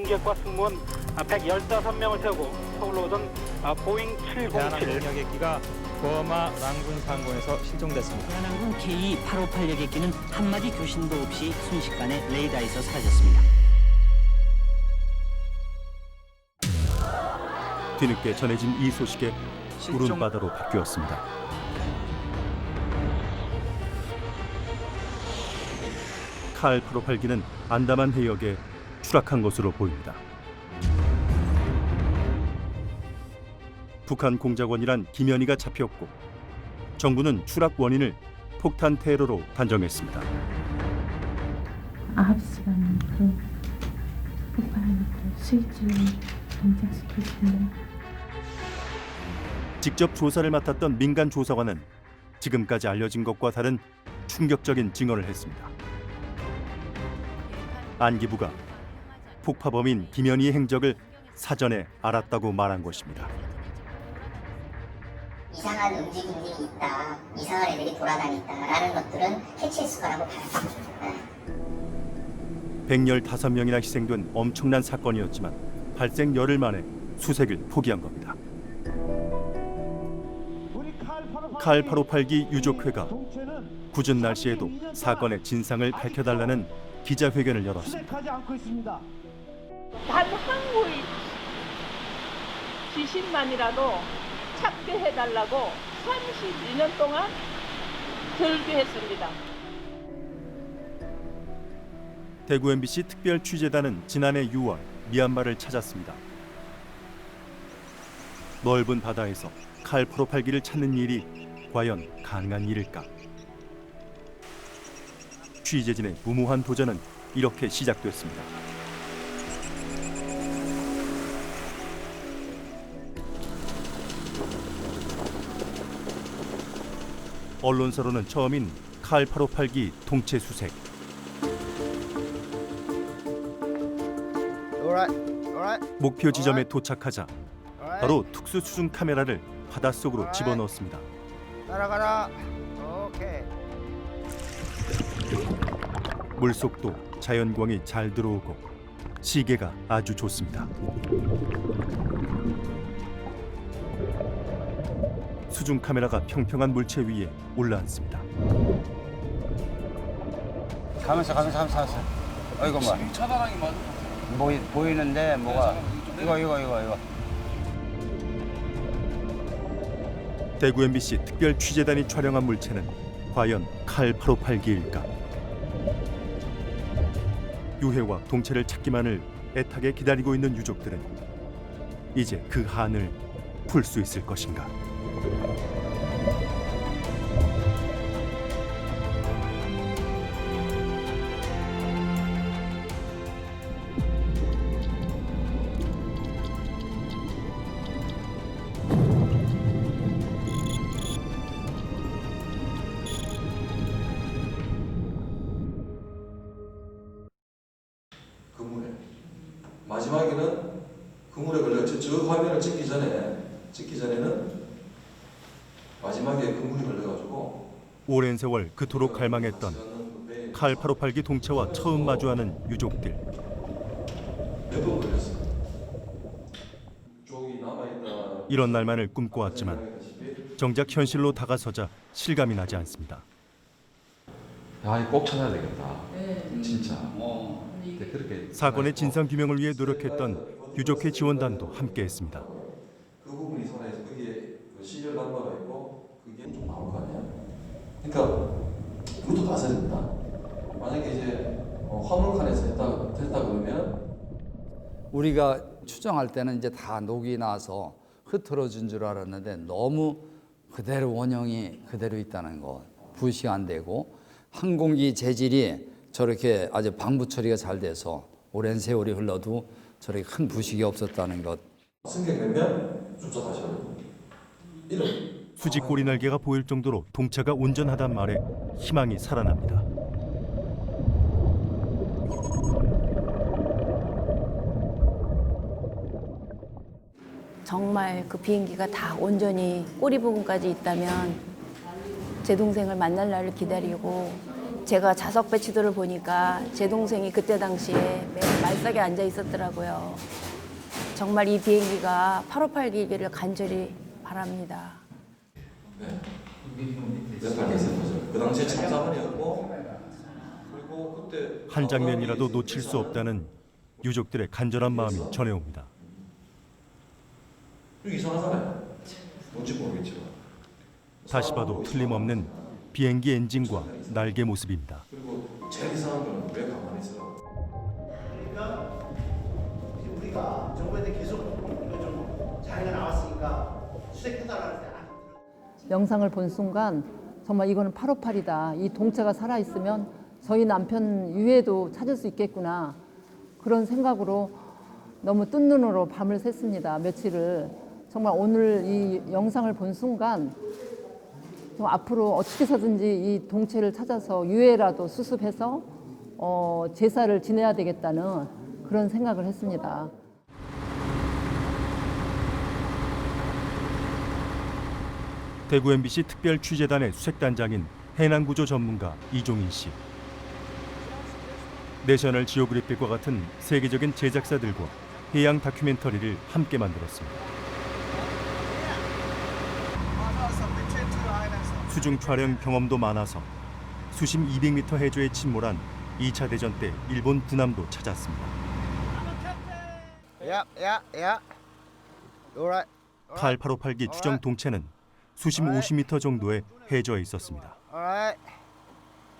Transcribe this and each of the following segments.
승객과 승무원 115명을 태우고 서울로 오던 보잉 707 대한항공여객기가 버마 랑군 상공에서 실종됐습니다. 대한항공 KE858 여객기는 한마디 교신도 없이 순식간에 레이더에서 사라졌습니다. 뒤늦게 전해진 이 소식에 울음바다로 바뀌었습니다. 칼858기는 안다만 해역에 추락한 것으로 보입니다. 북한 공작원이란 김현희가 잡혔고 정부는 추락 원인을 폭탄 테러로 단정했습니다. 9시간 폭발하는 스위치를 동작시켰습니다. 직접 조사를 맡았던 민간 조사관은 지금까지 알려진 것과 다른 충격적인 증언을 했습니다. 안기부가 폭파범인 김현희의 행적을 사전에 알았다고 말한 것입니다. 이상한 움직임들이 있다, 이상한 애들이 돌아다닌다라는 것들은 캐치했을 거라고 봐요. 115명이나 희생된 엄청난 사건이었지만 발생 열흘 만에 수색을 포기한 겁니다. 칼858기 유족회가 궂은 날씨에도 사건의 진상을 밝혀달라는 기자회견을 열었습니다. 단 한 구의 지신만이라도 착대해달라고 32년 동안 절규했습니다. 대구 MBC 특별 취재단은 지난해 6월 미얀마를 찾았습니다. 넓은 바다에서 칼858기를 찾는 일이 과연 가능한 일일까? 취재진의 무모한 도전은 이렇게 시작됐습니다. 언론사로는 처음인 칼858기 동체 수색. 목표 지점에 도착하자 바로 특수 수중 카메라를 바닷속으로 집어넣었습니다. 따라가라. 오케이. 물속도 자연광이 잘 들어오고 시계가 아주 좋습니다. 수중 카메라가 평평한 물체 위에 올라앉습니다. 가면서. 이거 뭐? 차바랑이 맞아. 보이는데 뭐가? 이거. 대구 MBC 특별 취재단이 촬영한 물체는 과연 칼858기일까? 유해와 동체를 찾기만을 애타게 기다리고 있는 유족들은 이제 그 한을 풀 수 있을 것인가? 마지막에는 그물에 걸려 저 화면을 찍기 전에는 마지막에 그물이 걸려가지고 오랜 세월 그토록 갈망했던 칼858기 동체와 처음 마주하는 유족들. 몇 번 걸렸어. 쪽이 남아있다. 이런 날만을 꿈꿔왔지만 정작 현실로 다가서자 실감이 나지 않습니다. 야, 이거 꼭 찾아야 되겠다. 진짜. 그렇게 사건의 진상 규명을 위해 노력했던 유족회 지원단도 함께했습니다. 그 부분이 손에서 거기에 시절 남바가 있고 그게 좀 나올 거 아니야. 그러니까 그것도 가서야 된다. 만약에 이제 화물칸에서 됐다 그러면 우리가 추정할 때는 이제 다 녹이 나서 흐트러진 줄 알았는데 너무 그대로 원형이 그대로 있다는 거, 부식 안 되고 항공기 재질이 저렇게 아주 방부 처리가 잘 돼서 오랜 세월이 흘러도 저렇게 큰 부식이 없었다는 것. 승객되면 숫자 다시 하고 이런 수직 꼬리 날개가 보일 정도로 동체가 온전하단 말에 희망이 살아납니다. 정말 그 비행기가 다 온전히 꼬리 부분까지 있다면 제 동생을 만날 날을 기다리고 제가 좌석 배치도를 보니까 제 동생이 그때 당시에 맨 말석에 앉아 있었더라고요. 정말 이 비행기가 8582기를 간절히 바랍니다. 그 당시에 참사만이었고 그리고 그때 한 장면이라도 놓칠 수 없다는 유족들의 간절한 마음이 전해옵니다. 이상하잖아요. 뭔지 모르겠지만 다시 봐도 틀림없는 비행기 엔진과 날개 모습입니다. 그리고 제일 이상한 거는 왜 가만히 있어요? 그러니까 우리가 정부한테 계속 좀 자료가 나왔으니까 수색해달라는 데 영상을 본 순간 정말 이거는 858이다. 이 동체가 살아있으면 저희 남편 유해도 찾을 수 있겠구나. 그런 생각으로 너무 뜬 눈으로 밤을 샜습니다. 며칠을. 정말 오늘 이 영상을 본 순간 좀 앞으로 어떻게 해서든지 이 동체를 찾아서 유해라도 수습해서 제사를 지내야 되겠다는 그런 생각을 했습니다. 대구 MBC 특별 취재단의 수색단장인 해난구조 전문가 이종인 씨. 내셔널 지오그래픽과 같은 세계적인 제작사들과 해양 다큐멘터리를 함께 만들었습니다. 수중 촬영 경험도 많아서 수심 200m 해저에 침몰한 2차 대전 때 일본 군함도 찾았습니다. 야. 칼 858기 추정 동체는 수심 50m 정도의 해저에 있었습니다.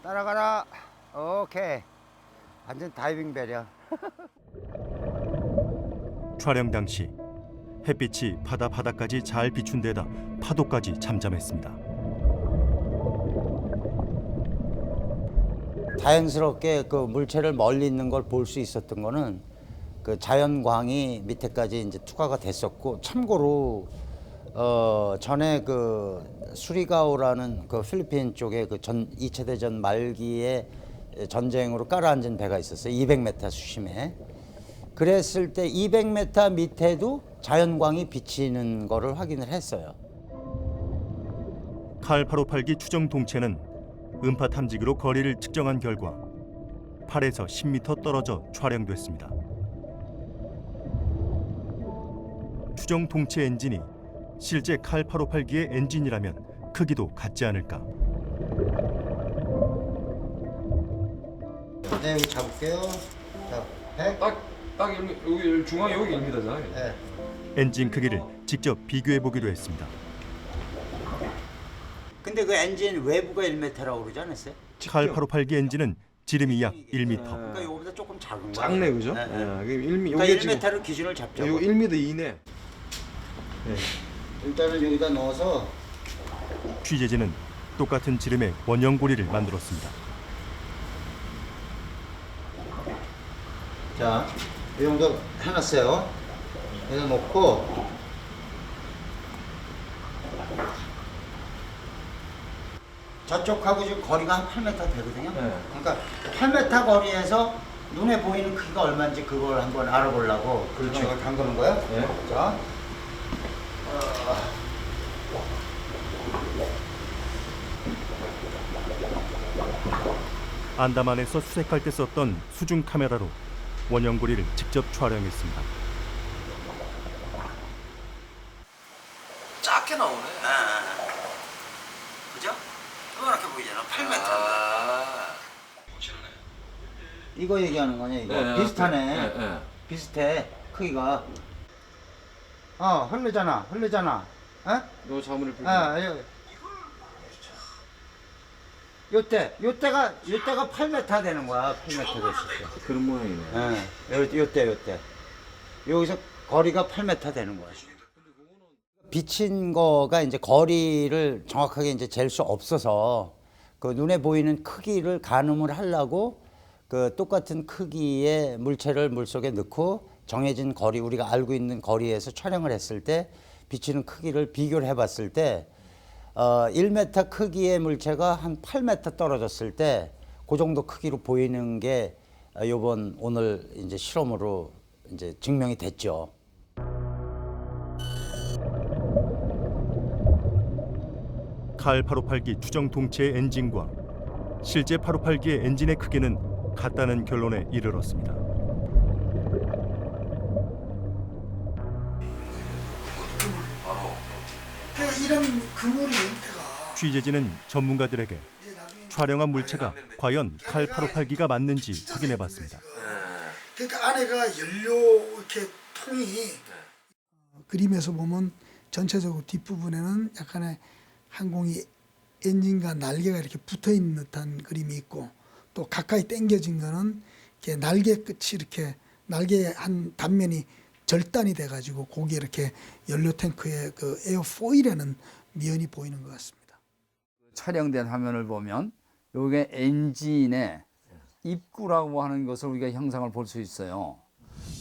따라가라. 오케이. 완전 다이빙 벨이야. 촬영 당시 햇빛이 바다까지 잘 비춘 데다 파도까지 잠잠했습니다. 다행스럽게 그 물체를 멀리 있는 걸 볼 수 있었던 거는 그 자연광이 밑에까지 이제 투과가 됐었고, 참고로 전에 그 수리가오라는 그 필리핀 쪽에 그 2차 대전 말기에 전쟁으로 깔아앉은 배가 있었어요. 200m 수심에. 그랬을 때 200m 밑에도 자연광이 비치는 거를 확인을 했어요. 칼 858기 추정 동체는 음파 탐지기로 거리를 측정한 결과 8에서 10m 떨어져 촬영됐습니다. 추정 동체 엔진이 실제 칼 858기의 엔진이라면 크기도 같지 않을까. 네, 여기 잡을게요. 자, 100. 딱 여기 중앙에 여기 1m잖아요. 네. 엔진 크기를 직접 비교해 보기로 했습니다. 근데 그 엔진 외부가 1m라고 그러지 않았어요? 칼 858기 엔진은 지름이 약 1m. 그러니까 이거보다 조금 작은 거예요. 작네, 그죠? 네. 그러니까 1m를 기준을 잡죠. 이거 1m 이내. 일단은 여기다 넣어서 취재진은 똑같은 지름의 원형고리를 만들었습니다. 자, 이 정도 해놨어요. 여기다 놓고 저쪽하고 지금 거리가 한 8m 되거든요. 네. 그러니까 8m 거리에서 눈에 보이는 크기가 얼마인지 그걸 한번 알아보려고 그렇죠. 이걸 담그는 거예요. 네. 자, 안다만에서 수색할 때 썼던 수중 카메라로 원형고리를 직접 촬영했습니다. 작게 나오네. 그죠? 조그맣게 보이잖아. 8m. 이거 얘기하는 거냐 이거? 네, 비슷하네. 네. 비슷해. 크기가. 흐르잖아. 요 자문을 요때가 8m 되는 거야. 8m 됐을 때. 그런 모양이네. 요때. 여기서 거리가 8m 되는 거야. 비친 거가 이제 거리를 정확하게 이제 잴 수 없어서 그 눈에 보이는 크기를 가늠을 하려고 그 똑같은 크기의 물체를 물속에 넣고 정해진 거리, 우리가 알고 있는 거리에서 촬영을 했을 때 비치는 크기를 비교를 해봤을 때 1m 크기의 물체가 한 8m 떨어졌을 때 그 정도 크기로 보이는 게 오늘 이제 실험으로 이제 증명이 됐죠. 칼 858기 추정 동체의 엔진과 실제 858기의 엔진의 크기는 같다는 결론에 이르렀습니다. 이런 그물이 취재진은 전문가들에게 촬영한 물체가 과연 칼 858기가 맞는지 확인해봤습니다. 그러니까 안에가 연료 이렇게 통이 그림에서 보면 전체적으로 뒷부분에는 약간의 항공기 엔진과 날개가 이렇게 붙어 있는 듯한 그림이 있고, 또 가까이 당겨진 거는 이렇게 날개 끝이 이렇게 날개의 한 단면이 절단이 돼가지고 거기에 이렇게 연료 탱크의 그 에어 포일이라는 면이 보이는 것 같습니다. 촬영된 화면을 보면 이게 엔진의 입구라고 하는 것을 우리가 형상을 볼 수 있어요.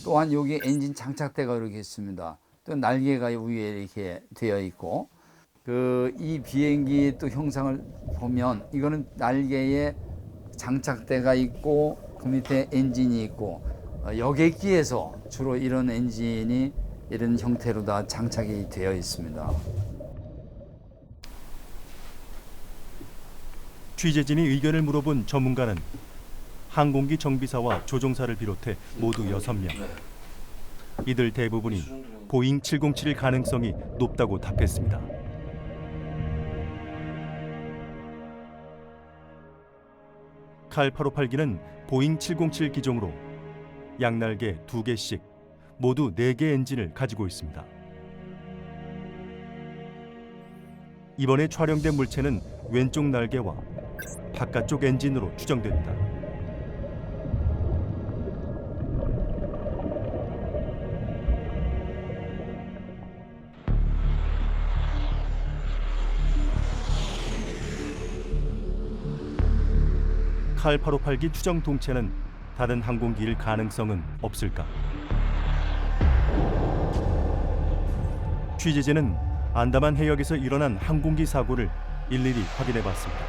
또한 여기 엔진 장착대가 이렇게 있습니다. 또 날개가 위에 이렇게 되어 있고, 이 비행기 또 형상을 보면 이거는 날개에 장착대가 있고 그 밑에 엔진이 있고, 여객기에서 주로 이런 엔진이 이런 형태로 다 장착이 되어 있습니다. 취재진이 의견을 물어본 전문가는 항공기 정비사와 조종사를 비롯해 모두 6명. 이들 대부분이 보잉 707일 가능성이 높다고 답했습니다. 칼 858기는 보잉 707 기종으로 양날개 2개씩 모두 4개 엔진을 가지고 있습니다. 이번에 촬영된 물체는 왼쪽 날개와 바깥쪽 엔진으로 추정됩니다. 칼 858기 추정 동체는 다른 항공기일 가능성은 없을까? 취재진은 안다만 해역에서 일어난 항공기 사고를 일일이 확인해봤습니다.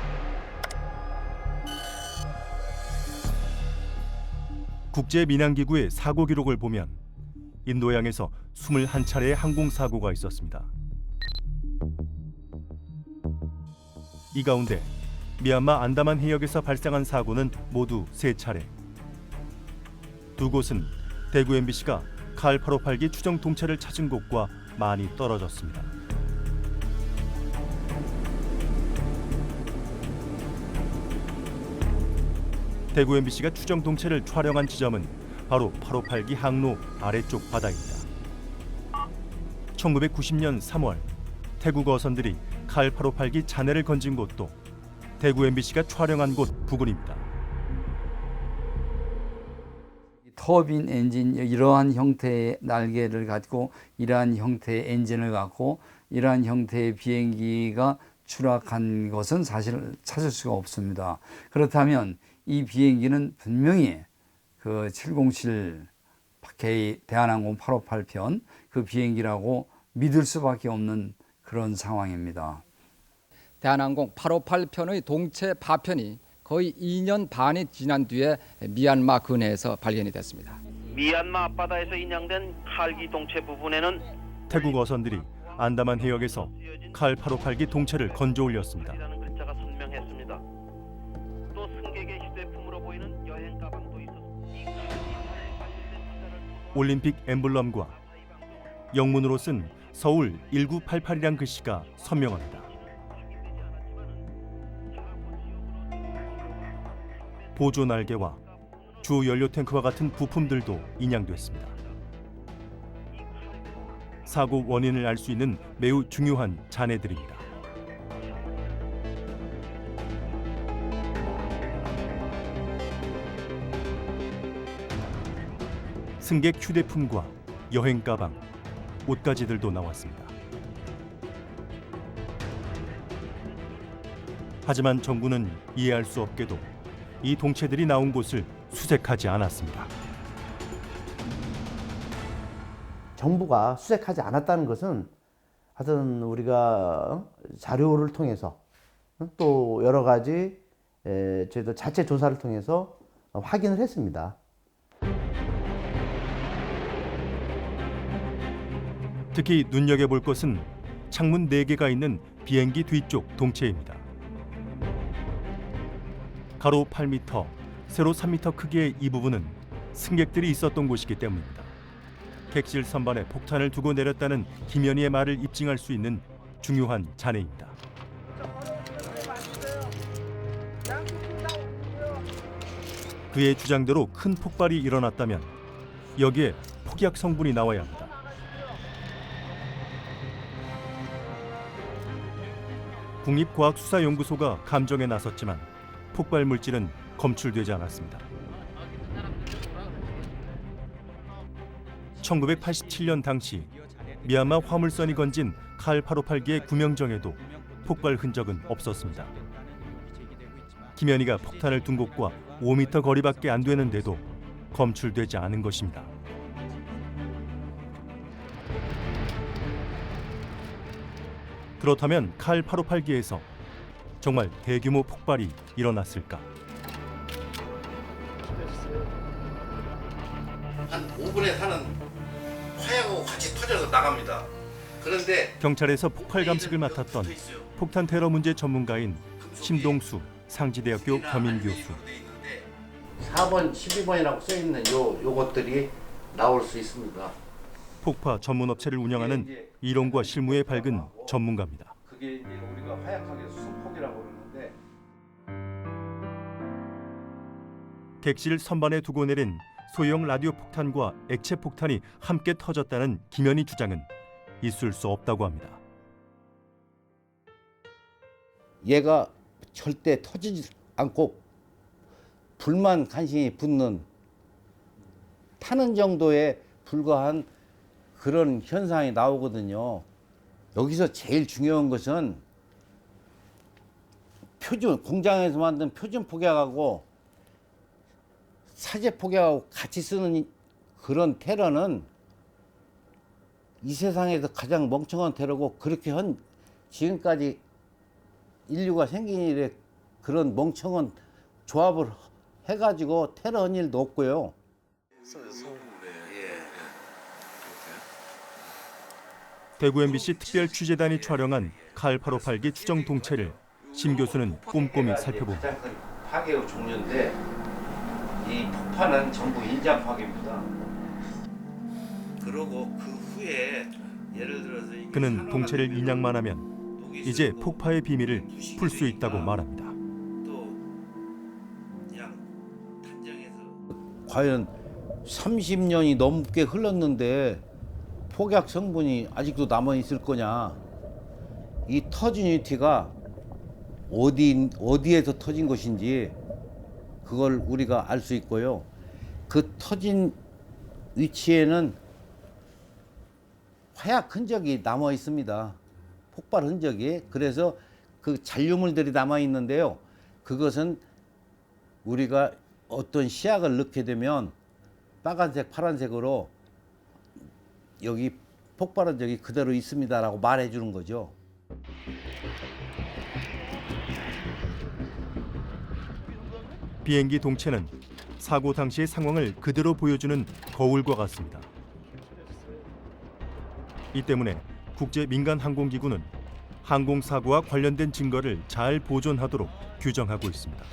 국제민항기구의 사고 기록을 보면 인도양에서 21차례의 항공사고가 있었습니다. 이 가운데 미얀마 안다만 해역에서 발생한 사고는 모두 3차례. 두 곳은 대구 MBC가 칼 858기 추정 동체를 찾은 곳과 많이 떨어졌습니다. 대구 MBC가 추정 동체를 촬영한 지점은 바로 858기 항로 아래쪽 바다입니다. 1990년 3월 태국 어선들이 칼 858기 잔해를 건진 곳도 대구 MBC가 촬영한 곳 부근입니다. 터빈 엔진, 이러한 형태의 날개를 갖고 이러한 형태의 엔진을 갖고 이러한 형태의 비행기가 추락한 것은 사실 찾을 수가 없습니다. 그렇다면 이 비행기는 분명히 그 707 K 대한항공 858편 그 비행기라고 믿을 수밖에 없는 그런 상황입니다. 대한항공 858편의 동체 파편이 거의 2년 반이 지난 뒤에 미얀마 근해에서 발견이 됐습니다. 미얀마 앞바다에서 인양된 칼기 동체 부분에는 태국 어선들이 안다만 해역에서 칼 858기 동체를 건져 올렸습니다. 글자가 선명했습니다. 또 승객의 휴대폰으로 보이는 여행 가방도 있었습니다. 올림픽 엠블럼과 영문으로 쓴 서울 1988이란 글씨가 선명합니다. 보조 날개와 주 연료 탱크와 같은 부품들도 인양됐습니다. 사고 원인을 알 수 있는 매우 중요한 잔해들입니다. 승객 휴대폰과 여행 가방, 옷가지들도 나왔습니다. 하지만 정부는 이해할 수 없게도 이 동체들이 나온 곳을 수색하지 않았습니다. 정부가 수색하지 않았다는 것은 하여튼 우리가 자료를 통해서 또 여러 가지 저희도 자체 조사를 통해서 확인을 했습니다. 특히 눈여겨볼 것은 창문 4개가 있는 비행기 뒤쪽 동체입니다. 가로 8m, 세로 3m 크기의 이 부분은 승객들이 있었던 곳이기 때문입니다. 객실 선반에 폭탄을 두고 내렸다는 김연희의 말을 입증할 수 있는 중요한 잔해입니다. 그의 주장대로 큰 폭발이 일어났다면 여기에 폭약 성분이 나와야 합니다. 국립과학수사연구소가 감정에 나섰지만 폭발 물질은 검출되지 않았습니다. 1987년 당시 미얀마 화물선이 건진 칼 858기의 구명정에도 폭발 흔적은 없었습니다. 김연희가 폭탄을 둔 곳과 5m 거리밖에 안 되는데도 검출되지 않은 것입니다. 그렇다면 칼 858기에서 정말 대규모 폭발이 일어났을까? 한 5분에 사는 화약하고 같이 터져서 나갑니다. 그런데 경찰에서 폭발 감식을 맡았던 폭탄 테러 문제 전문가인 심동수 상지대학교 겸임 교수. 4번, 12번이라고 써 있는 요것들이 나올 수 있습니다. 폭파 전문 업체를 운영하는 이론과 실무에 밝은 전문가입니다. 그게 이제 우리가 화약하게 수소폭이라고 그러는데 객실 선반에 두고 내린 소형 라디오 폭탄과 액체 폭탄이 함께 터졌다는 김연희 주장은 있을 수 없다고 합니다. 얘가 절대 터지지 않고 불만 간신히 붙는 타는 정도에 불과한 그런 현상이 나오거든요. 여기서 제일 중요한 것은 표준, 공장에서 만든 표준 폭약하고 사제 폭약하고 같이 쓰는 그런 테러는 이 세상에서 가장 멍청한 테러고, 그렇게 지금까지 인류가 생긴 일에 그런 멍청한 조합을 해가지고 테러한 일도 없고요. 대구 MBC 특별 취재단이 촬영한 칼 858기 추정 동체를 심 교수는 꼼꼼히 살펴봅니다. 가장 큰 파괴의 종류인데 이 폭파는 전부 인장 파괴입니다. 그리고 그 후에 예를 들어서 그는 동체를 인양만 하면 이제 폭파의 비밀을 풀 수 있다고 말합니다. 과연 30년이 넘게 흘렀는데 폭약 성분이 아직도 남아 있을 거냐? 이 터진 유니티가 어디에서 터진 것인지 그걸 우리가 알 수 있고요. 그 터진 위치에는 화약 흔적이 남아 있습니다. 폭발 흔적이. 그래서 그 잔류물들이 남아 있는데요. 그것은 우리가 어떤 시약을 넣게 되면 빨간색, 파란색으로 여기 폭발한 적이 그대로 있습니다라고 말해 주는 거죠. 비행기 동체는 사고 당시의 상황을 그대로 보여주는 거울과 같습니다. 이 때문에 국제민간항공기구는 항공사고와 관련된 증거를 잘 보존하도록 규정하고 있습니다.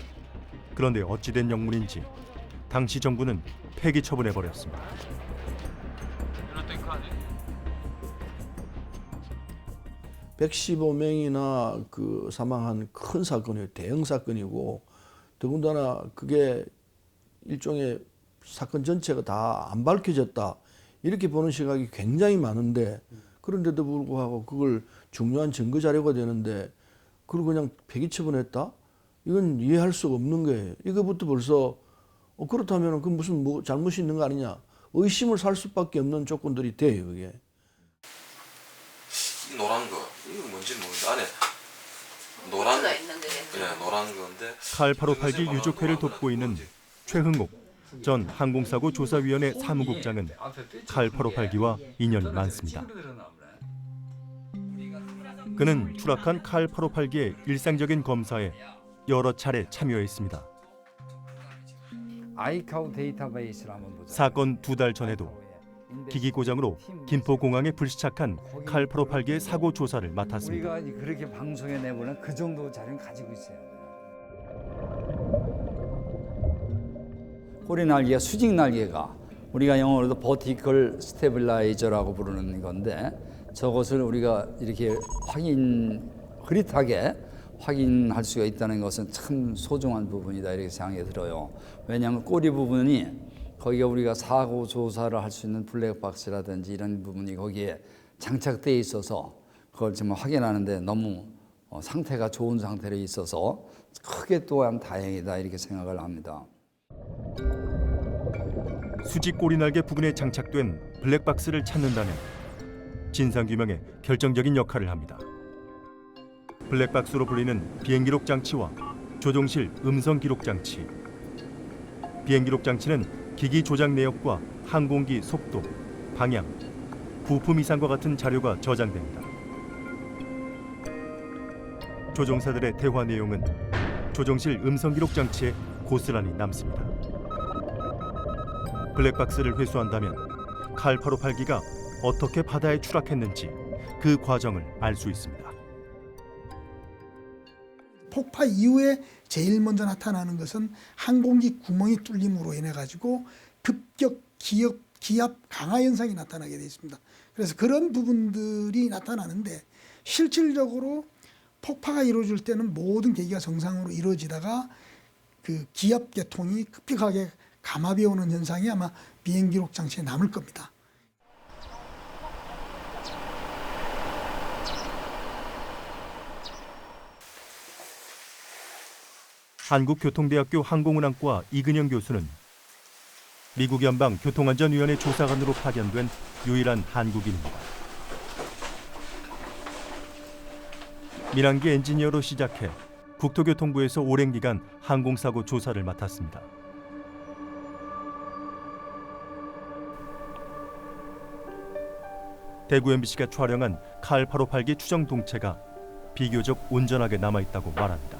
그런데 어찌된 영문인지 당시 정부는 폐기 처분해버렸습니다. 115명이나 그 사망한 큰 사건이에요. 대형 사건이고, 더군다나 그게 일종의 사건 전체가 다 안 밝혀졌다, 이렇게 보는 시각이 굉장히 많은데, 그런데도 불구하고 그걸 중요한 증거 자료가 되는데 그걸 그냥 폐기 처분했다? 이건 이해할 수가 없는 거예요. 이거부터 벌써 그렇다면 그 무슨 잘못이 있는 거 아니냐, 의심을 살 수밖에 없는 조건들이 돼요. 그게. 이 노란 거, 이거 뭔지 모르는데 안에 노란 거 있는데, 네, 노란 건데. 칼 858기 유족회를 돕고 있는 최흥옥 전 항공사고 조사위원회 사무국장은 칼 858기와 인연이 많습니다. 그는 추락한 칼 858기의 일상적인 검사에 여러 차례 참여했습니다. 아이카우 데이터베이스를 한번 보자. 사건 2달 전에도 기기 고장으로 김포공항에 불시착한 칼 858기의 사고 조사를 맡았습니다. 우리가 그렇게 방송에 내보는 그 정도 자료는 가지고 있어야 돼요. 꼬리 날개가 수직 날개가 우리가 영어로도 버티컬 스테빌라이저라고 부르는 건데 저것을 우리가 이렇게 흐릿하게 확인할 수가 있다는 것은 참 소중한 부분이다 이렇게 생각이 들어요. 왜냐하면 꼬리 부분이 거기가 우리가 사고 조사를 할 수 있는 블랙박스라든지 이런 부분이 거기에 장착되어 있어서 그걸 정말 확인하는데 너무 상태가 좋은 상태로 있어서 크게 또한 다행이다 이렇게 생각을 합니다. 수직 꼬리날개 부근에 장착된 블랙박스를 찾는다면 진상규명에 결정적인 역할을 합니다. 블랙박스로 불리는 비행기록 장치와 조종실 음성 기록 장치. 비행기록 장치는 기기 조작 내역과 항공기 속도, 방향, 부품 이상과 같은 자료가 저장됩니다. 조종사들의 대화 내용은 조종실 음성 기록 장치에 고스란히 남습니다. 블랙박스를 회수한다면 칼 858기가 어떻게 바다에 추락했는지 그 과정을 알 수 있습니다. 폭파 이후에 제일 먼저 나타나는 것은 항공기 구멍이 뚫림으로 인해 가지고 급격 기압 강화 현상이 나타나게 되어 있습니다. 그래서 그런 부분들이 나타나는데 실질적으로 폭파가 이루어질 때는 모든 계기가 정상으로 이루어지다가 그 기압 계통이 급격하게 감압이 오는 현상이 아마 비행기록 장치에 남을 겁니다. 한국교통대학교 항공운항과 이근영 교수는 미국 연방 교통안전위원회 조사관으로 파견된 유일한 한국인입니다. 민항기 엔지니어로 시작해 국토교통부에서 오랜 기간 항공사고 조사를 맡았습니다. 대구 MBC가 촬영한 칼 858기 추정 동체가 비교적 온전하게 남아있다고 말합니다.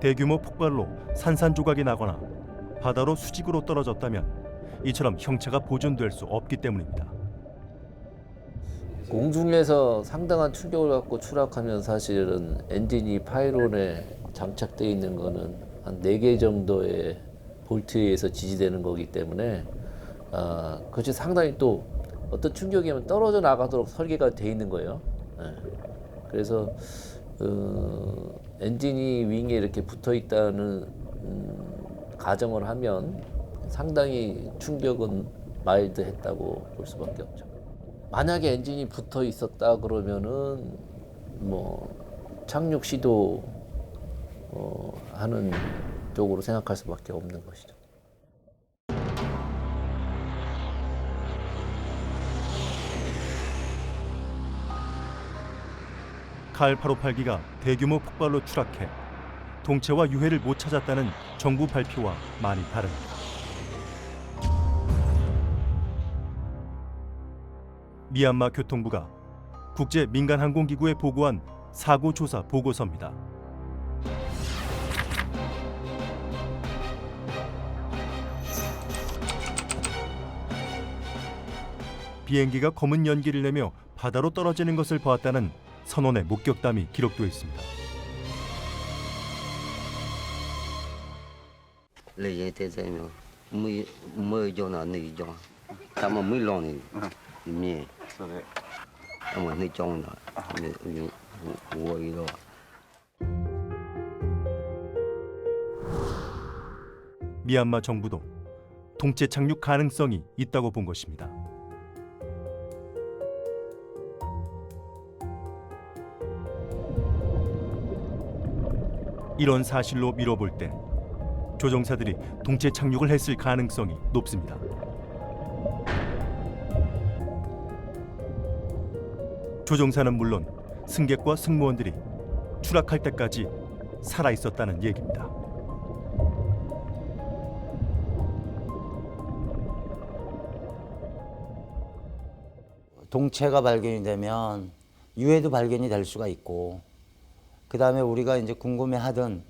대규모 폭발로 산산조각이 나거나 바다로 수직으로 떨어졌다면 이처럼 형체가 보존될 수 없기 때문입니다. 공중에서 상당한 충격을 받고 추락하면 사실은 엔진이 파이론에 장착되어 있는 거는 한 4개 정도의 볼트에 의해서 지지되는 거기 때문에 그것이 상당히 또 어떤 충격이면 떨어져 나가도록 설계가 돼 있는 거예요. 그래서 엔진이 윙에 이렇게 붙어 있다는 가정을 하면 상당히 충격은 마일드했다고 볼 수밖에 없죠. 만약에 엔진이 붙어 있었다 그러면은 뭐 착륙 시도 하는 쪽으로 생각할 수밖에 없는 것이죠. 칼 858기가 대규모 폭발로 추락해 동체와 유해를 못 찾았다는 정부 발표와 많이 다릅니다. 미얀마 교통부가 국제 민간항공기구에 보고한 사고 조사 보고서입니다. 비행기가 검은 연기를 내며 바다로 떨어지는 것을 보았다는 선원의 목격담이 기록되어 있습니다. 미얀마 정부도 동체 착륙 가능성이 있다고 본 것입니다. 이런 사실로 미뤄볼 때 조종사들이 동체 착륙을 했을 가능성이 높습니다. 조종사는 물론 승객과 승무원들이 추락할 때까지 살아 있었다는 얘기입니다. 동체가 발견이 되면 유해도 발견이 될 수가 있고, 그 다음에 우리가 이제 궁금해하던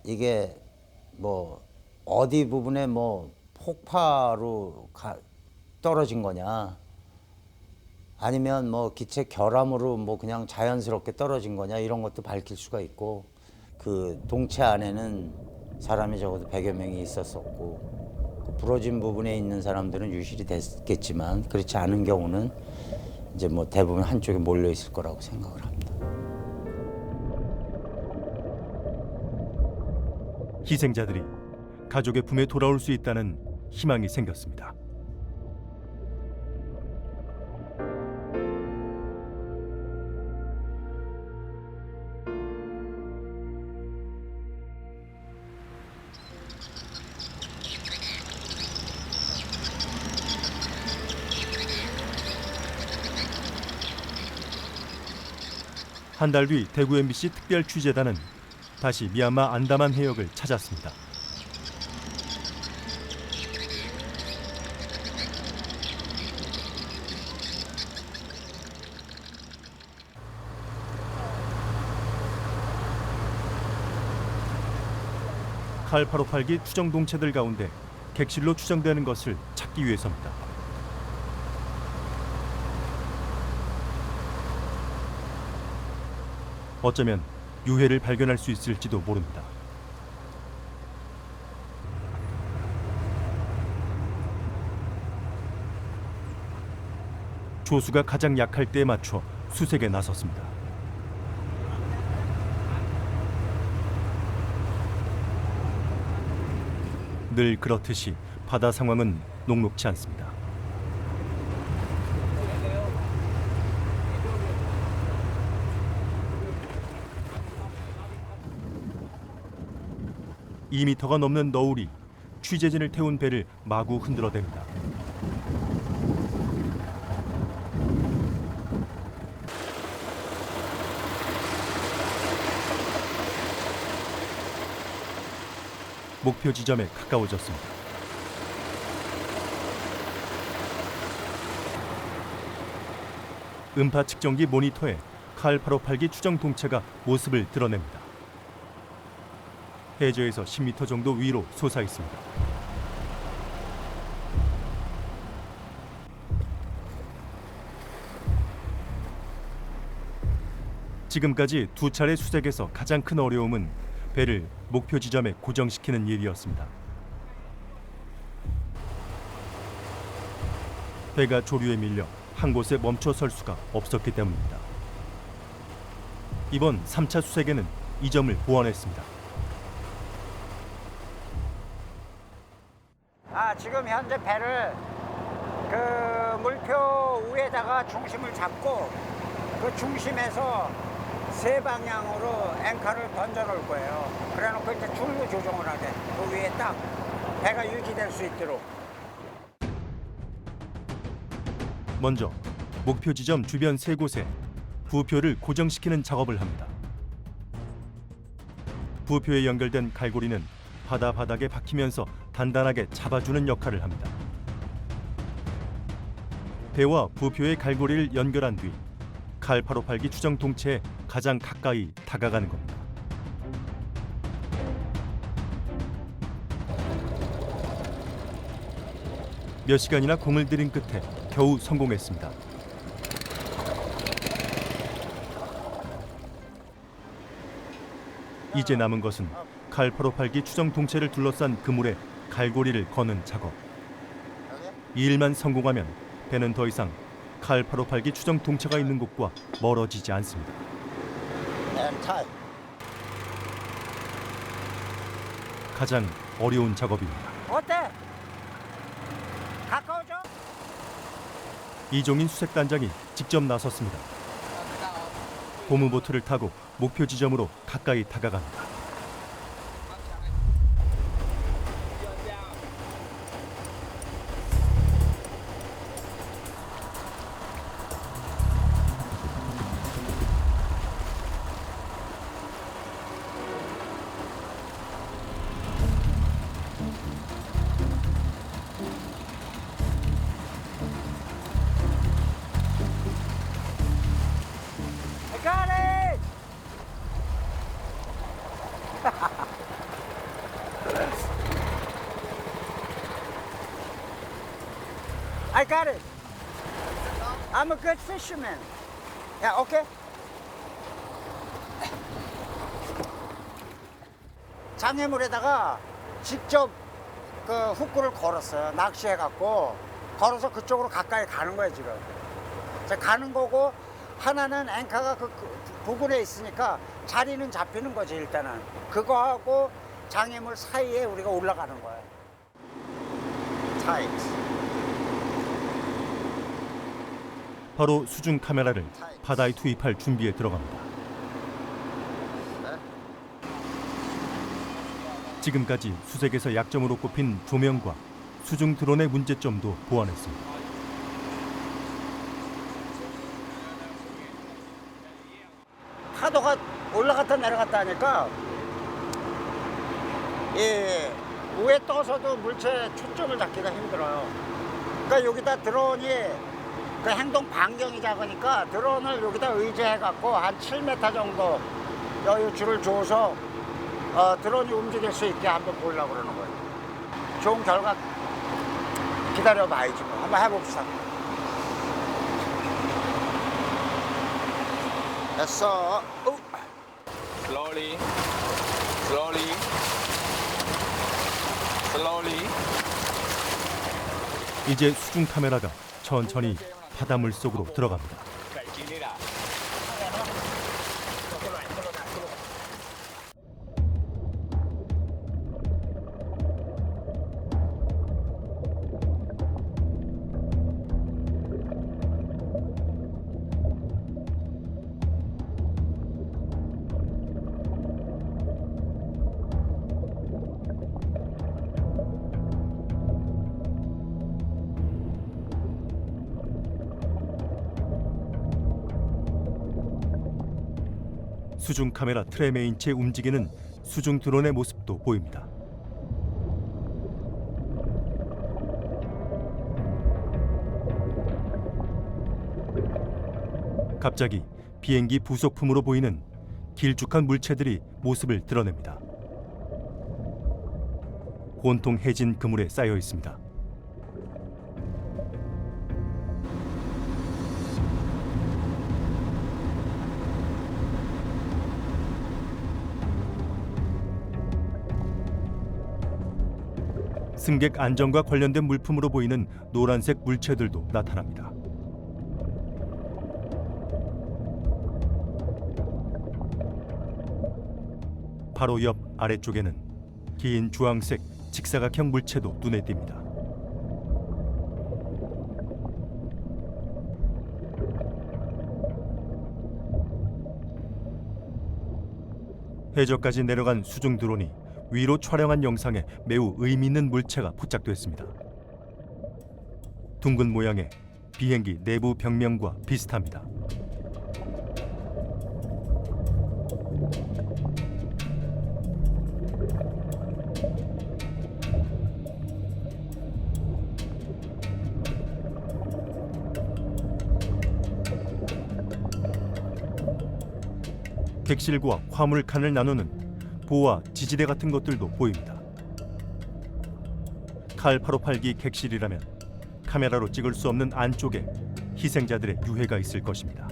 이게 뭐 어디 부분에 뭐 폭파로 떨어진 거냐, 아니면 뭐 기체 결함으로 뭐 그냥 자연스럽게 떨어진 거냐 이런 것도 밝힐 수가 있고 그 동체 안에는 사람이 적어도 100여 명이 있었었고 그 부러진 부분에 있는 사람들은 유실이 됐겠지만 그렇지 않은 경우는 이제 뭐 대부분 한쪽에 몰려 있을 거라고 생각을 합니다. 희생자들이 가족의 품에 돌아올 수 있다는 희망이 생겼습니다. 한 달 뒤 대구 MBC 특별 취재단은 다시 미얀마 안다만 해역을 찾았습니다. 칼 858기 추정 동체들 가운데 객실로 추정되는 것을 찾기 위해서입니다. 어쩌면 유해를 발견할 수 있을지도 모릅니다. 조수가 가장 약할 때에 맞춰 수색에 나섰습니다. 늘 그렇듯이 바다 상황은 녹록지 않습니다. (2미터가) 넘는 너울이 취재진을 태운 배를 마구 흔들어댑니다. 목표 지점에 가까워졌습니다. 음파 측정기 모니터에 칼 858기 추정 동체가 모습을 드러냅니다. 해저에서 10m 정도 위로 솟아 있습니다. 지금까지 두 차례 수색에서 가장 큰 어려움은 배를 목표 지점에 고정시키는 일이었습니다. 배가 조류에 밀려 한 곳에 멈춰 설 수가 없었기 때문입니다. 이번 3차 수색에는 이 점을 보완했습니다. 지금 현재 배를 그 물표 위에다가 중심을 잡고 그 중심에서 세 방향으로 앵커를 던져 놓을 거예요. 그래 놓고 이제 줄로 조정을 하게. 그 위에 딱 배가 유지될 수 있도록. 먼저 목표 지점 주변 세 곳에 부표를 고정시키는 작업을 합니다. 부표에 연결된 갈고리는 바다 바닥에 박히면서 단단하게 잡아주는 역할을 합니다. 배와 부표의 갈고리를 연결한 뒤 칼 858기 추정 동체에 가장 가까이 다가가는 겁니다. 몇 시간이나 공을 들인 끝에 겨우 성공했습니다. 이제 남은 것은 칼 858기 추정 동체를 둘러싼 그물에 갈고리를 거는 작업. 이 일만 성공하면 배는 더 이상 칼 858기 추정 동체가 있는 곳과 멀어지지 않습니다. 가장 어려운 작업입니다. 어때? 가까워져? 이종인 수색단장이 직접 나섰습니다. 고무보트를 타고 목표 지점으로 가까이 다가갑니다. I got it. I'm a good fisherman. Yeah, okay. 장애물에다가 직접 그 훅구를 걸었어요. 낚시해갖고 걸어서 그쪽으로 가까이 가는 거예요 지금. 가는 거고 하나는 앵커가 그 부근에 있으니까 자리는 잡히는 거지 일단은. 그거하고 장애물 사이에 우리가 올라가는 거예요. 타이트. 바로 수중 카메라를 바다에 투입할 준비에 들어갑니다. 지금까지 수색에서 약점으로 꼽힌 조명과 수중 드론의 문제점도 보완했습니다. 파도가 올라갔다 내려갔다 하니까 위에 떠서도 물체에 초점을 잡기가 힘들어요. 그러니까 여기다 드론이 그 행동 반경이 작으니까 드론을 여기다 의지해갖고 한 7m 정도 여유 줄을 줘서 드론이 움직일 수 있게 한번 보려고 그러는 거예요. 좋은 결과 기다려봐야지 뭐. 한번 해봅시다. 됐어. Slowly, slowly, slowly. 이제 수중 카메라가 천천히 바닷물 속으로 들어갑니다. 수중 카메라 틀에 매인 채 움직이는 수중 드론의 모습도 보입니다. 갑자기 비행기 부속품으로 보이는 길쭉한 물체들이 모습을 드러냅니다. 온통 해진 그물에 쌓여 있습니다. 승객 안전과 관련된 물품으로 보이는 노란색 물체들도 나타납니다. 바로 옆 아래쪽에는 긴 주황색 직사각형 물체도 눈에 띕니다. 해저까지 내려간 수중 드론이 위로 촬영한 영상에 매우 의미 있는 물체가 포착됐습니다. 둥근 모양의 비행기 내부 벽면과 비슷합니다. 객실과 화물 칸을 나누는 보와 지지대 같은 것들도 보입니다. 칼 858기 객실이라면 카메라로 찍을 수 없는 안쪽에 희생자들의 유해가 있을 것입니다.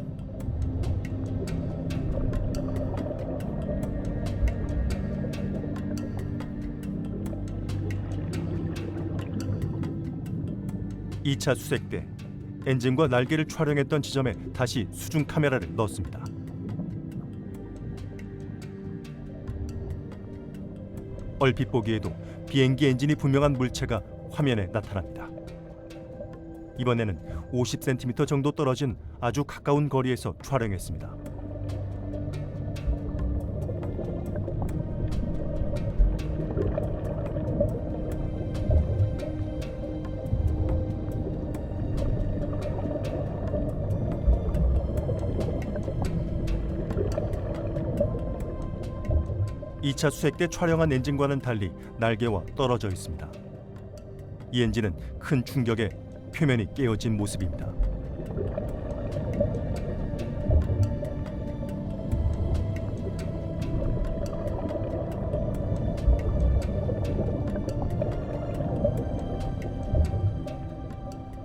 이 차 수색 때 엔진과 날개를 촬영했던 지점에 다시 수중 카메라를 넣었습니다. 얼핏 보기에도 비행기 엔진이 분명한 물체가 화면에 나타납니다. 이번에는 50cm 정도 떨어진 아주 가까운 거리에서 촬영했습니다. 이 차 수색 때 촬영한 엔진과는 달리 날개와 떨어져 있습니다. 이 엔진은 큰 충격에 표면이 깨어진 모습입니다.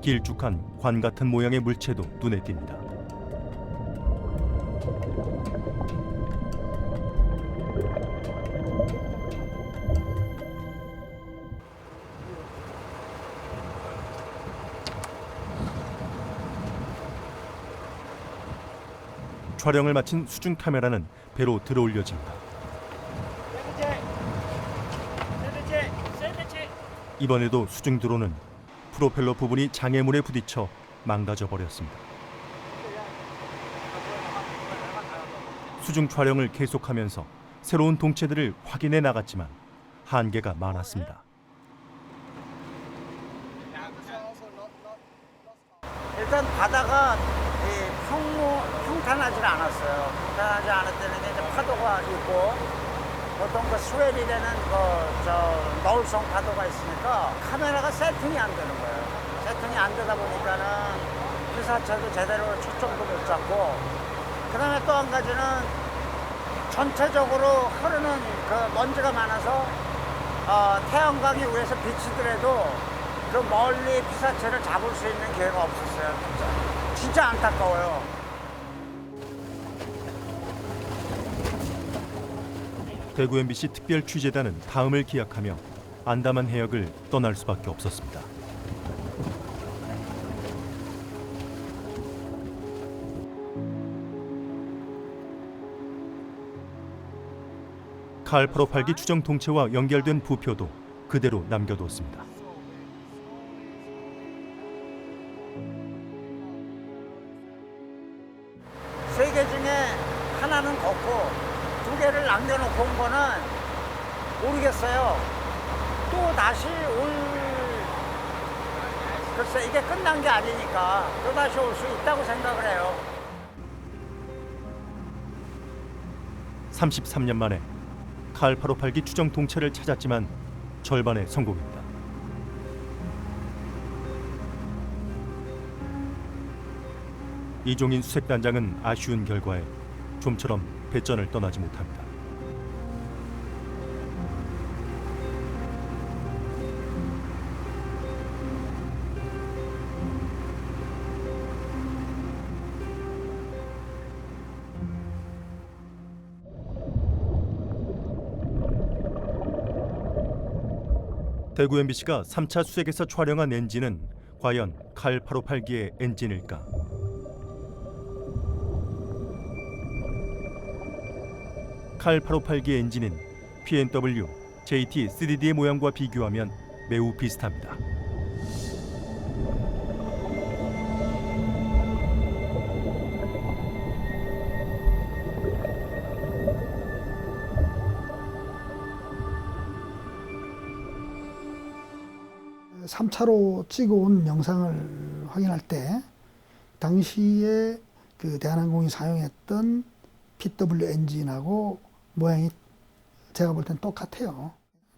길쭉한 관 같은 모양의 물체도 눈에 띕니다. 촬영을 마친 수중 카메라는 배로 들어올려집니다. 이번에도 수중 드론은 프로펠러 부분이 장애물에 부딪혀 망가져 버렸습니다. 수중 촬영을 계속하면서 새로운 동체들을 확인해 나갔지만 한계가 많았습니다. 일단 바다가 평탄하지 않았어요. 평탄하지 않을 때는 이제 파도가 있고 보통 그 스웰이라는 너울성 파도가 있으니까 카메라가 세팅이 안 되는 거예요. 세팅이 안 되다 보니까는 피사체도 제대로 초점도 못 잡고, 그다음에 또 한 가지는 전체적으로 흐르는 그 먼지가 많아서 태양광이 위에서 비치더라도 그 멀리 피사체를 잡을 수 있는 기회가 없었어요. 진짜 안타까워요. 대구 MBC 특별 취재단은 다음을 기약하며 안다만 해역을 떠날 수밖에 없었습니다. 칼 858기 추정 동체와 연결된 부표도 그대로 남겨뒀습니다. 세 개 중에 하나는 걷고 두 개를 남겨놓고 온 거는 모르겠어요. 또 다시 글쎄 이게 끝난 게 아니니까 또 다시 올 수 있다고 생각을 해요. 33년 만에 칼 858기 추정 동체를 찾았지만 절반에 성공입니다. 이종인 수색단장은 아쉬운 결과에 좀처럼 배전을 떠나지 못합니다. 대구 MBC가 3차 수색에서 촬영한 엔진은 과연 칼 858기의 엔진일까? 칼 858기의 엔진은 PNW, JT3D의 모양과 비교하면 매우 비슷합니다. (3차로) 찍어온 영상을 확인할 때 당시에 그 대한항공이 사용했던 PW 엔진하고 모양이 제가 볼 땐 똑같아요.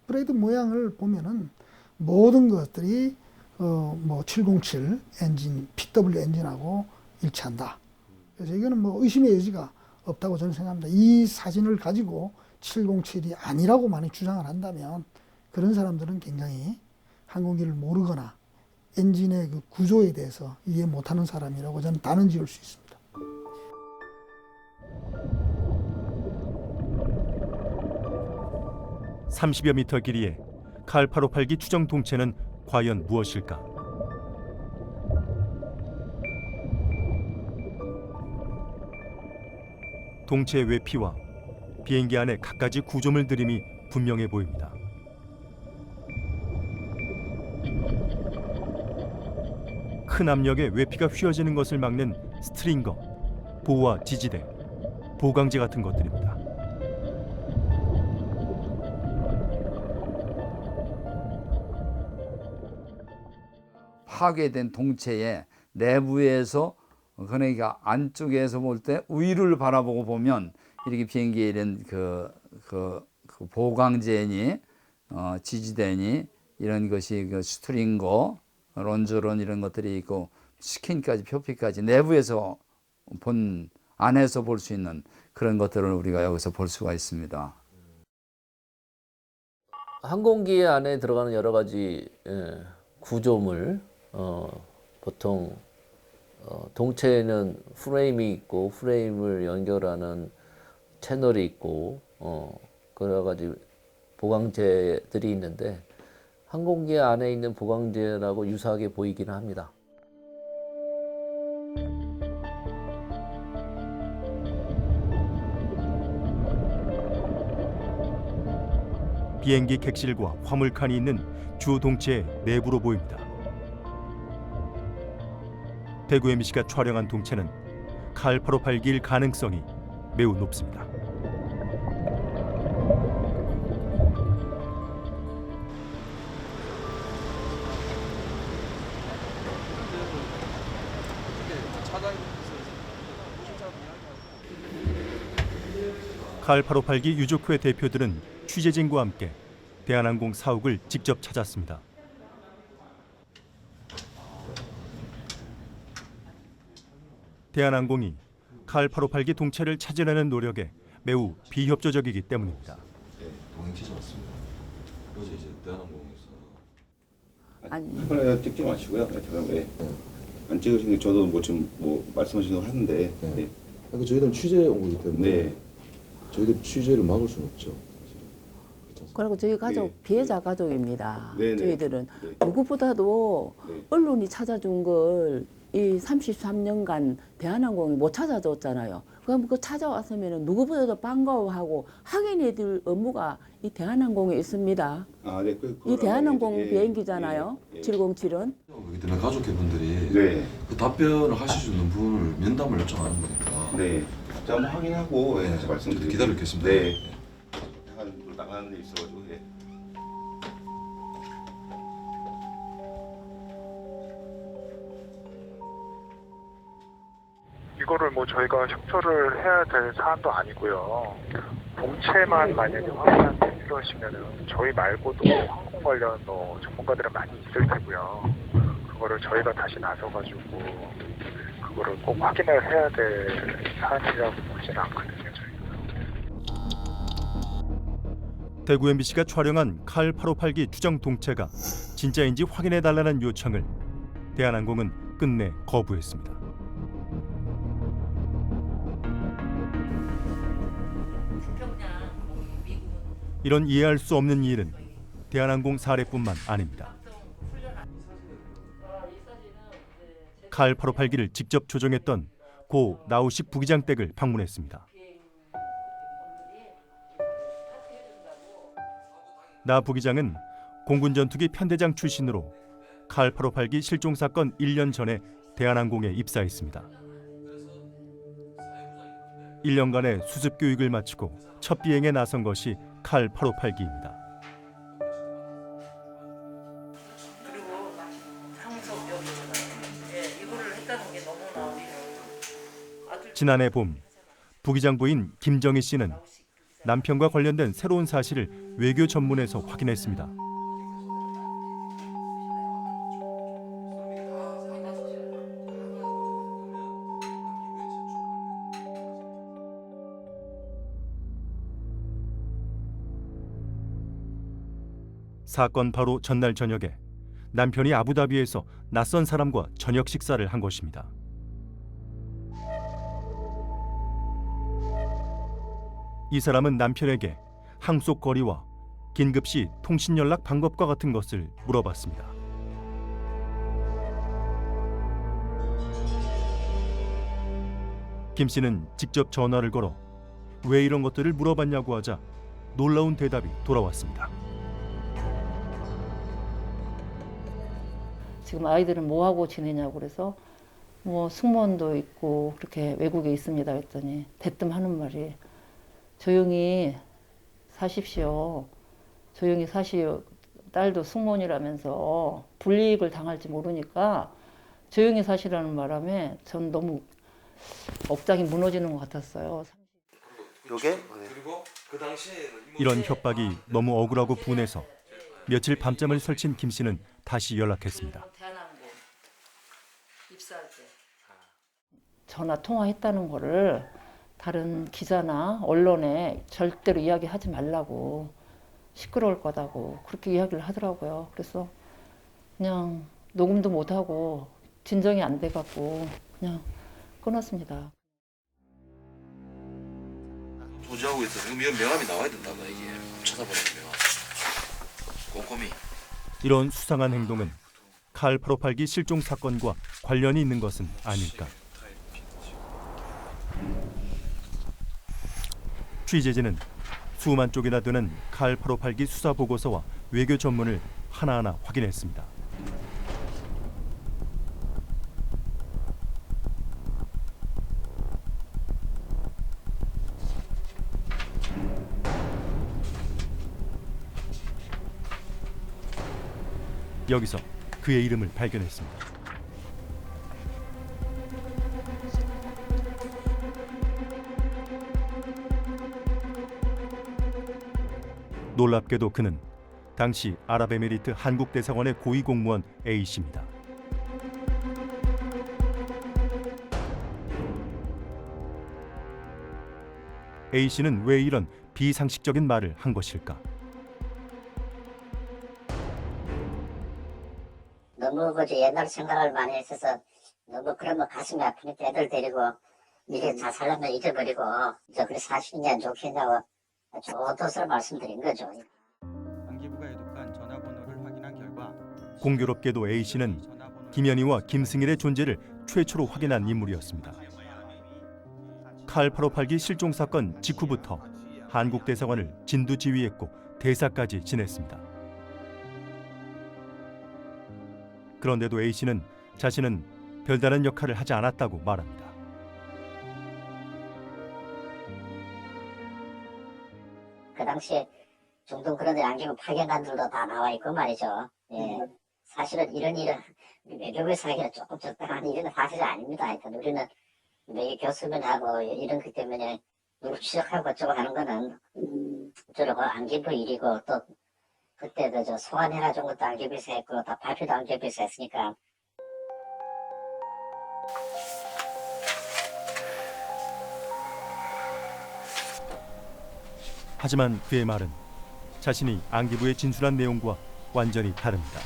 브레이드 모양을 보면은 모든 것들이 뭐 707 엔진, PW 엔진하고 일치한다. 그래서 이거는 뭐 의심의 여지가 없다고 저는 생각합니다. 이 사진을 가지고 707이 아니라고 많이 주장을 한다면 그런 사람들은 굉장히 항공기를 모르거나 엔진의 그 구조에 대해서 이해 못하는 사람이라고 저는 단언 지을 수 있습니다. 30여 미터 길이의 칼 858기 추정 동체는 과연 무엇일까? 동체의 외피와 비행기 안의 갖가지 구조물 들임이 분명해 보입니다. 큰 압력에 외피가 휘어지는 것을 막는 스트링거, 보호와 지지대, 보강제 같은 것들입니다. 파괴된 동체의 내부에서, 그러니까 안쪽에서 볼 때 위를 바라보고 보면 이렇게 비행기에 이런 그 보강제니 지지대니 이런 것이 그 스트링거, 런저런 이런 것들이 있고 스킨까지 표피까지 내부에서 안에서 볼 수 있는 그런 것들을 우리가 여기서 볼 수가 있습니다. 항공기 안에 들어가는 여러 가지 구조물, 보통 동체에는 프레임이 있고 프레임을 연결하는 채널이 있고 여러 가지 보강재들이 있는데 항공기 안에 있는 보강재라고 유사하게 보이기는 합니다. 비행기 객실과 화물칸이 있는 주 동체의 내부로 보입니다. 대구 MBC가 촬영한 동체는 칼 858기일 가능성이 매우 높습니다. 칼 858기 유족회 대표들은 취재진과 함께 대한항공 사옥을 직접 찾았습니다. 대한항공이 칼 858기 동체를 찾으려는 노력에 매우 비협조적이기 때문입니다. 네, 동행 찾아왔습니다. 어제 이제 대한항공에서 카메라 찍지 마시고요. 네. 안 찍으신 게 저도 뭐 지금 뭐 말씀하신 거 하는데. 네. 그러니까 저희들은 취재에 온 거기 때문에 네. 저희들 취재를 막을 수는 없죠. 그리고 저희 가족 네. 피해자 가족입니다. 네, 네. 저희들은 네. 누구보다도 네. 언론이 찾아준 걸 이 33년간 대한항공이 못 찾아줬잖아요. 그럼 그 찾아왔으면 누구보다도 반가워하고 확인해줄 업무가 이 대한항공에 있습니다. 아, 네. 이 대한항공 예, 비행기잖아요. 예, 예. 707은. 그렇기 때문에 가족회분들이 네. 그 답변을 하실 수 있는 분을 면담을 요청하는 거니까. 네. 자, 한번 확인하고 다시 말씀드릴게요. 기다리겠습니다. 네. 나가는 데 있어가지고. 예. 이거를 뭐 저희가 협조를 해야 될 사안도 아니고요. 동체만 만약에 확인하는 게 필요하시면은 저희 말고도 항공 관련 전문가들은 많이 있을 테고요. 그거를 저희가 다시 나서가지고 그거를 꼭 확인을 해야 될 사안이라고 보지는 않거든요. 대구 MBC가 촬영한 칼 858기 추정 동체가 진짜인지 확인해달라는 요청을 대한항공은 끝내 거부했습니다. 이런 이해할 수 없는 일은 대한항공 사례뿐만 아닙니다. 칼 858기를 직접 조종했던 고 나우식 부기장 댁을 방문했습니다. 나 부기장은 공군 전투기 편대장 출신으로 칼 858기 실종 사건 1년 전에 대한항공에 입사했습니다. 1년간의 수습 교육을 마치고 첫 비행에 나선 것이 칼 858기입니다. 지난해 봄 부기장 부인 김정희 씨는 남편과 관련된 새로운 사실을 외교 전문에서 확인했습니다. 사건 바로 전날 저녁에 남편이 아부다비에서 낯선 사람과 저녁 식사를 한 것입니다. 이 사람은 남편에게 항속 거리와 긴급시 통신 연락 방법과 같은 것을 물어봤습니다. 김 씨는 직접 전화를 걸어 왜 이런 것들을 물어봤냐고 하자 놀라운 대답이 돌아왔습니다. 지금 아이들은 뭐 하고 지내냐고 그래서 뭐 승무원도 있고 그렇게 외국에 있습니다 했더니 대뜸 하는 말이 조용히 사십시오. 조용히 사시오. 딸도 승무원이라면서 불이익을 당할지 모르니까 조용히 사시라는 바람에 전 너무 억장이 무너지는 것 같았어요. 요게? 그리고 그 당시에 이런 협박이 너무 억울하고 분해서 며칠 밤잠을 설친 김 씨는 다시 연락했습니다. 전화 통화했다는 거를 다른 기자나 언론에 절대로 이야기하지 말라고, 시끄러울 거다고 그렇게 이야기를 하더라고요. 그래서 그냥 녹음도 못하고 진정이 안 돼갖고 그냥 끊었습니다. 조지하고 있어. 이거 명함이 나와야 된다가 이게 찾아보는 명함. 꼼꼼히. 이런 수상한 행동은 칼 858기 실종 사건과 관련이 있는 것은 아닐까. 취재진은 수만 쪽이나 되는 칼 858기 수사 보고서와 외교 전문을 하나하나 확인했습니다. 여기서 그의 이름을 발견했습니다. 놀랍게도 그는 당시 아랍에미리트 한국대사관의 고위공무원 A씨입니다. A씨는 왜 이런 비상식적인 말을 한 것일까? 너무 그저 옛날 생각을 많이 했어서 너무 그러면 가슴이 아프니까 애들 데리고 이래 다 살려면 잊어버리고 저 그래 사실이냐 안 좋겠냐고 좋듯을 말씀드린 거죠. 안기부가 애독한 전화번호를 확인한 결과 공교롭게도 A씨는 김현희와 김승일의 존재를 최초로 확인한 인물이었습니다. 칼 858기 실종 사건 직후부터 한국 대사관을 진두지휘했고 대사까지 지냈습니다. 그런데도 A씨는 자신은 별다른 역할을 하지 않았다고 말합니다. 그 당시에 중동 그런 데 안기부 파견관들도 다 나와 있고 말이죠. 예. 사실은 이런 일은 외교부에서 하기는 조금 적당한 일은 사실이 아닙니다. 하여튼 우리는 외교 교수면하고 이런 것 때문에 누구 추적하고 어쩌고 하는 거는 저러고 안기부 일이고 또 그때도 저 소환해가지고 것도 안기부에서 했고 다 발표도 안기부에서 했으니까. 하지만 그의 말은 자신이 안기부에 진술한 내용과 완전히 다릅니다.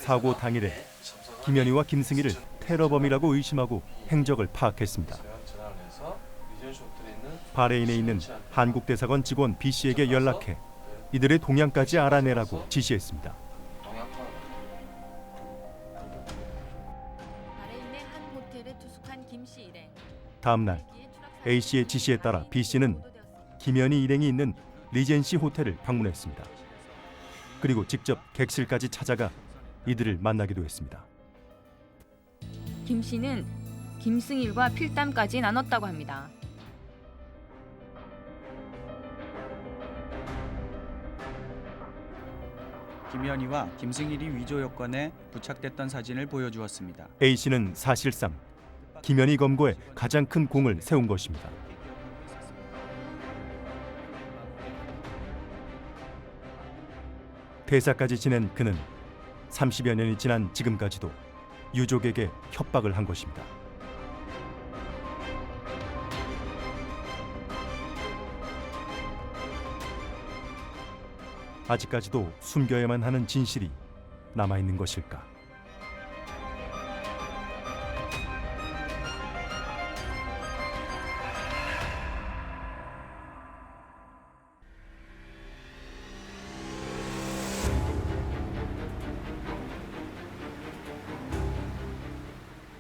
사고 당일에 김현희와 김승일을 테러범이라고 의심하고 행적을 파악했습니다. 바레인에 있는 한국 대사관 직원 B씨에게 연락해 이들의 동향까지 알아내라고 지시했습니다. 다음 날 A씨의 지시에 따라 B씨는 김현희 일행이 있는 리젠시 호텔을 방문했습니다. 그리고 직접 객실까지 찾아가 이들을 만나기도 했습니다. 김 씨는 김승일과 필담까지 나눴다고 합니다. 김현희와 김승일이 위조 요건에 부착됐던 사진을 보여주었습니다. A씨는 사실상 김현희 검거에 가장 큰 공을 세운 것입니다. 대사까지 지낸 그는 30여 년이 지난 지금까지도 유족에게 협박을 한 것입니다. 아직까지도 숨겨야만 하는 진실이 남아있는 것일까?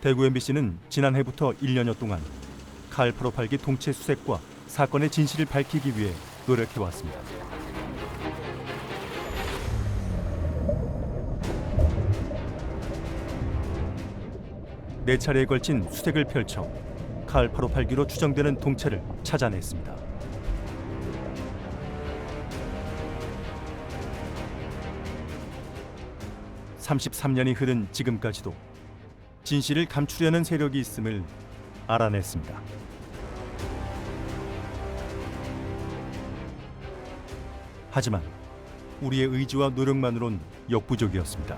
대구 MBC는 지난해부터 1년여 동안 칼 858기 동체 수색과 사건의 진실을 밝히기 위해 노력해왔습니다. 네 차례에 걸친 수색을 펼쳐 칼 858기로 추정되는 동체를 찾아냈습니다. (33년이) 흐른 지금까지도 진실을 감추려는 세력이 있음을 알아냈습니다. 하지만 우리의 의지와 노력만으론 역부족이었습니다.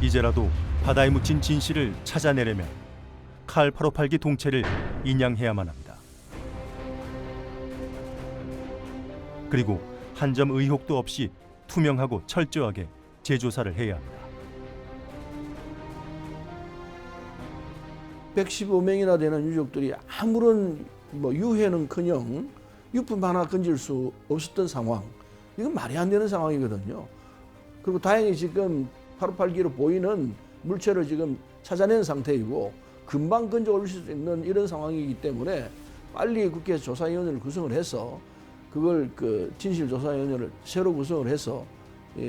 이제라도 바다에 묻힌 진실을 찾아내려면 칼 858기 동체를 인양해야만 합니다. 그리고 한 점 의혹도 없이 투명하고 철저하게 재조사를 해야 합니다. 115명이나 되는 유족들이 아무런 유해는커녕 유품 하나 건질 수 없었던 상황. 이건 말이 안 되는 상황이거든요. 그리고 다행히 지금 858기로 보이는 물체를 지금 찾아낸 상태이고 금방 건져 올릴 수 있는 이런 상황이기 때문에 빨리 국회 조사위원회를 구성을 해서 그걸 진실조사위원회를 새로 구성을 해서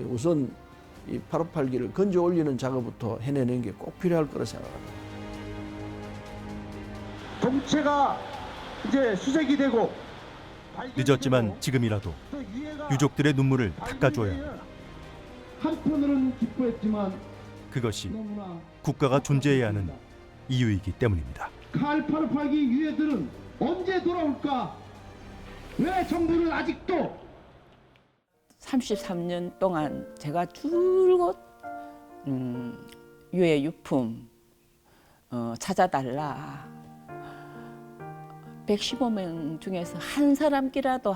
우선 이 858기를 건져 올리는 작업부터 해내는 게 꼭 필요할 거라 생각합니다. 동체가 이제 수색이 되고 늦었지만 지금이라도 유족들의 눈물을 닦아줘야 합니다. 한편으로는 기뻐했지만 그것이 국가가 존재해야 하는 이유이기 때문입니다. 칼 858기 유해들은 언제 돌아올까? 왜 정부는 아직도 33년 동안 제가 줄곧 유해 유품 찾아달라. 115명 중에서 한 사람끼라도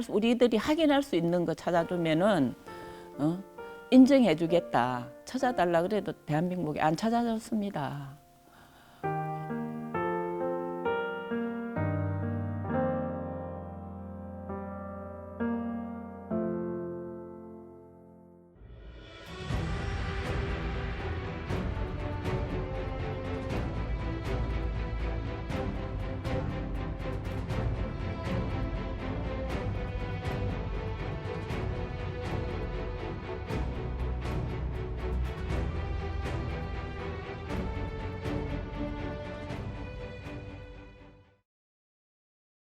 우리들이 확인할 수 있는 거 찾아주면은 인정해주겠다. 찾아달라 그래도 대한민국에 안 찾아줬습니다.